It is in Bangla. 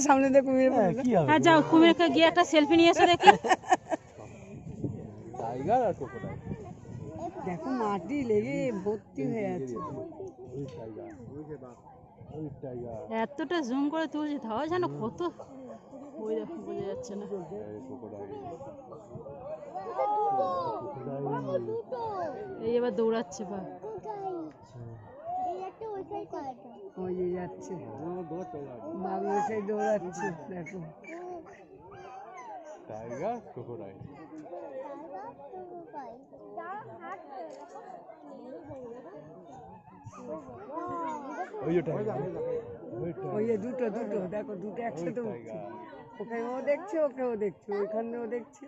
সামনে দিয়ে কুমির। যাও কুমিরকে গিয়ে একটা সেলফি নিয়ে এসো দেখি। দেখো মাটি লেগে ভর্তি হয়ে আছে। এতটা জুম করে তুলছে তাও যেন কত ওই দেখো বোঝা যাচ্ছে না। এই এবার দৌড়াচ্ছে বা ওই যে যাচ্ছে বাংলাদেশে দৌড়াচ্ছে দেখো। টাইগার ক্রোকোডাইল ওই যে দুটো দেখো দুটো একসাথে উঠছে। ওকে ও দেখছে ওকে ও দেখছে ওইখানে ও দেখছে।